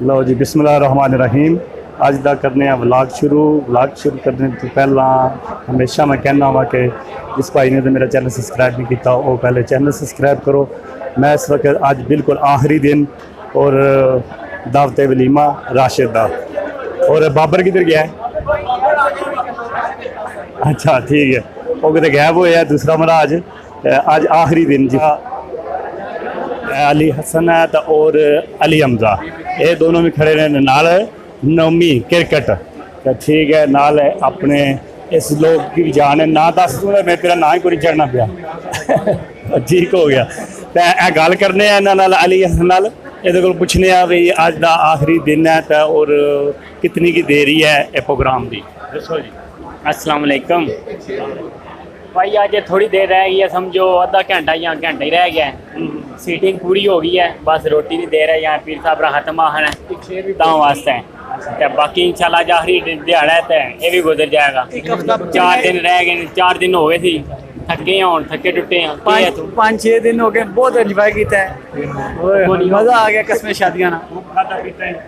लो जी बिस्मिल्लाहिर्रहमानिर्रहीम। अज का करने व्लॉग शुरू करने तो पहला हमेशा मैं कहना वा कि जिस भाई ने तो मेरा चैनल सबसक्राइब नहीं किया वो पहले चैनल सबसक्राइब करो। मैं इस वक्त अज बिल्कुल आखिरी दिन और दावत वलीमा राशिद दा। और बाबर किधर गया है? अच्छा ठीक है, वो कितने गायब होया दूसरा महाराज। अज आखिरी दिन जी अली हसन है तो और अली हमजा ये दोनों भी खड़े ने नाल नौमी क्रिकेट तो ठीक है नाल अपने इस लोग की जान है ना दस दूंगा मैं तेरा ना ही कोई चढ़ना पाया ठीक हो गया। तो यह गल करने इन्होंने अली हसन नाल ये को पूछने भी अज का आखिरी दिन है तो और कितनी की देरी है ये प्रोग्राम की दसो जी। अस्सलाम वालेकुम भाई, आज थोड़ी देर रह गई है, समझो आधा घंटा या घंटा ही रह गया है। सीटिंग पूरी हो गई है, बस रोटी की देर है। यहाँ पीर साहब का खत्म आखन है तां वास्ते तो बाकी इंशाल्लाह जो आखिरी दिहाड़ा है तो ये भी गुजर जाएगा। 4 दिन रह गए, 4 दिन हो गए थी, थके हों थके टुटे हैं। 5-6 दिन हो गए, बहुत एंजॉय किया है, मजा आ गया कसम शादियां ना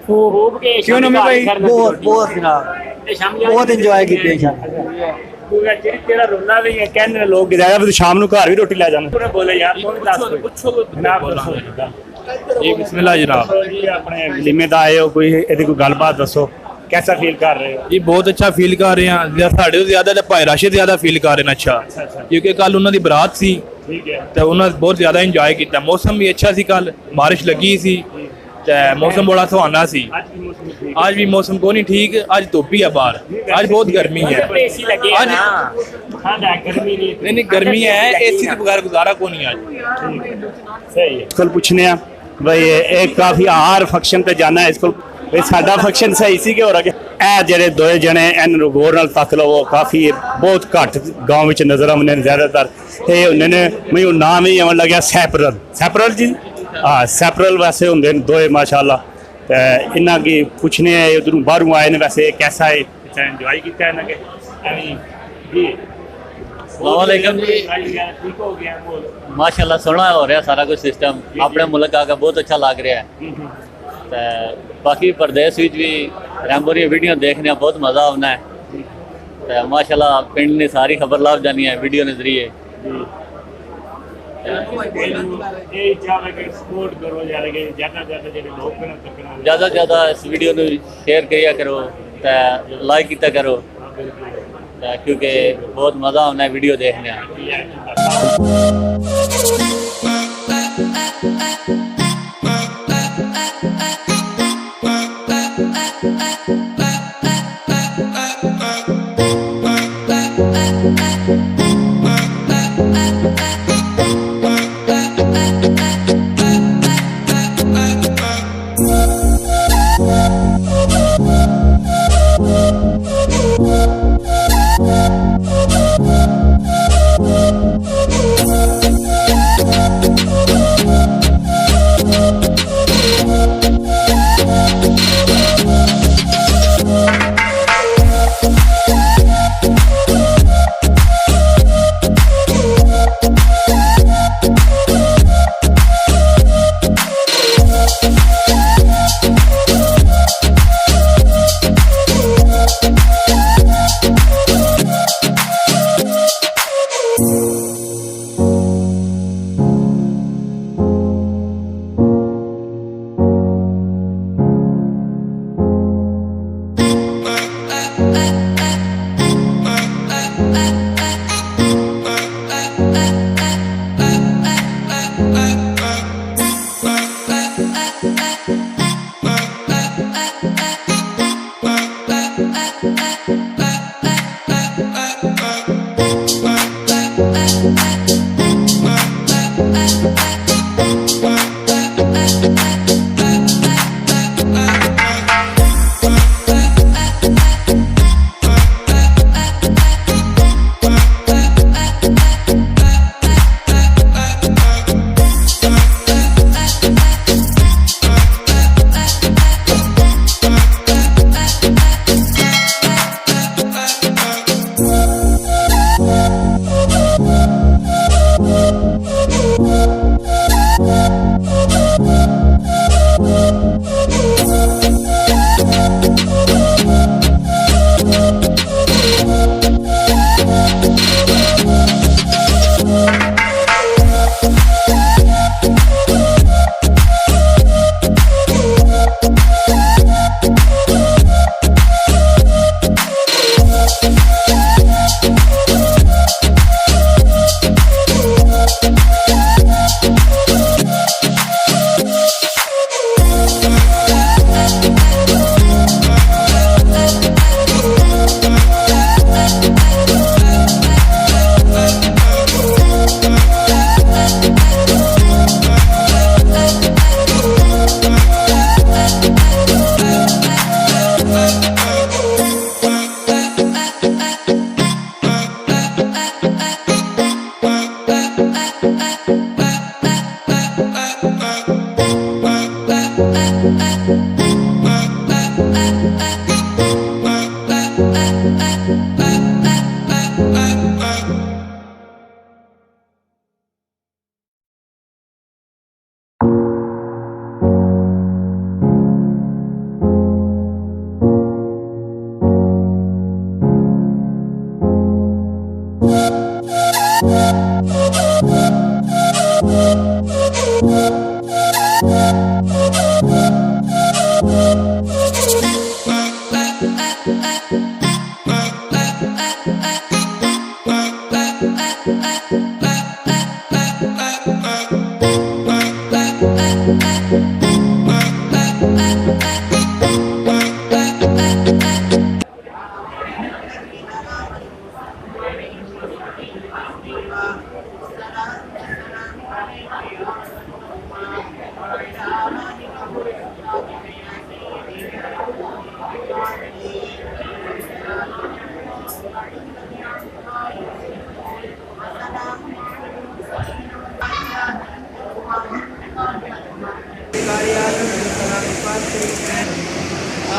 खूब के क्यों ना मैं भाई बहुत एंजॉय किया। तेरा रोना भी है कहने लोग जाएगा फिर शाम को घर भी रोटी ले जाना बोले यार जी बिस्मिल्लाह जनाब जी अपने वलीमे दा आए हो कोई ਇਹਦੀ कोई गलबात दसो कैसा फील कर रहे हो? जी बहुत अच्छा फील कर रहे हैं, साढ़े तो ज्यादा तो भाई राशिद ज्यादा फील कर रहे हैं। अच्छा क्योंकि कल उन्होंने बारात सी तो उन्होंने बहुत ज्यादा इंजॉय किया। मौसम भी अच्छा सी, कल बारिश लगी सी तो मौसम बड़ा सुहाना सी। आज भी मौसम को नहीं ठीक, आज धुप ही है बाहर, आज बहुत गर्मी है। आज नहीं गर्मी है, एसी के बगैर गुजारा को नहीं आज। सही है इसको पूछने भाई एक काफी हार फंक्शन पे जाना है इसको साडा फंक्शन सही सी कि हो रहा है जेडे दो जने इन गौर नाल तक लो काफ़ी बहुत घट गाँव में नजर आने ज़्यादातर ये उन्होंने मैं नाम ही आवन लग्या सैपरल जी। हाँ सैपरल वैसे होंगे दोए माशाल्लाह। तो इन्ना की पूछने उधरों बाहरों आए ने वैसे कैसा है इंजॉय किया इन्हें जी? ठीक हो गया माशाल्लाह, सोहना हो रहा सारा कुछ सिस्टम अपने मुल्क आकर बहुत अच्छा लग रहा है। तो बाकी प्रदेश भी रैम्बो दी वीडियो देखने बहुत मज़ा आना है। तो माशाल्लाह पिंड ने सारी खबर लाभ जानी है वीडियो के जरिए। ज़्यादा से ज़्यादा इस वीडियो को शेयर किया करो, लाइक किया करो क्योंकि बहुत मज़ा आना है वीडियो देखने।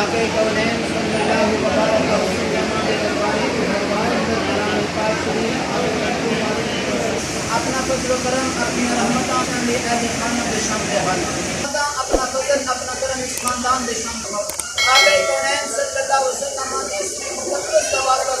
आके कौनैन सल्लल्लाहु अलैहि वसल्लम के दरबार अपना फजल करम अपनी रहमत अपने अहले खाना के सामने हल अपना फजल अपना करम इस खानदान के सामने आके कौनैन सल्लल्लाहु अलैहि वसल्लम के इसमें मुकद्दस दवा का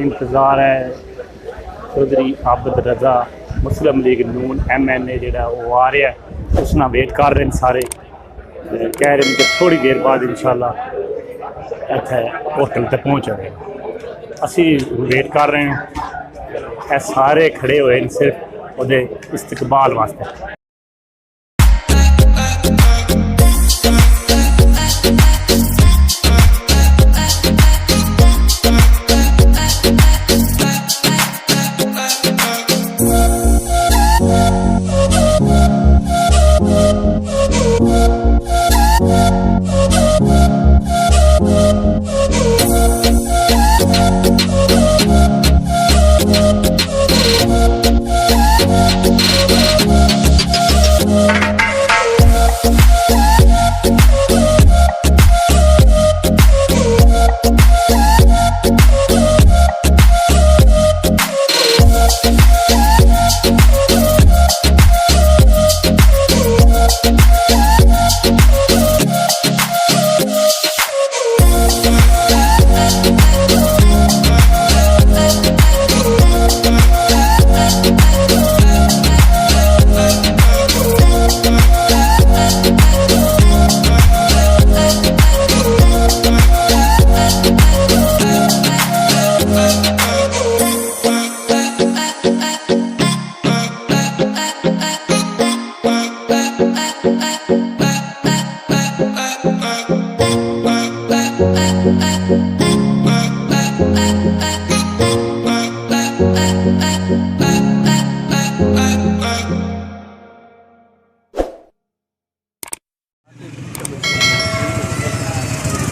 इंतज़ार है चौधरी आबद रज़ा मुस्लिम लीग नून MNA जोड़ा वो आ रहा है उस ना वेट कर रहे हैं सारे कह रहे हैं कि थोड़ी देर बाद इंशाल्लाह इत्थे होटल तक पहुँच रहे असी वेट कर रहे हैं ये सारे खड़े हुए हैं सिर्फ वो इस्तकबाल वास्ते।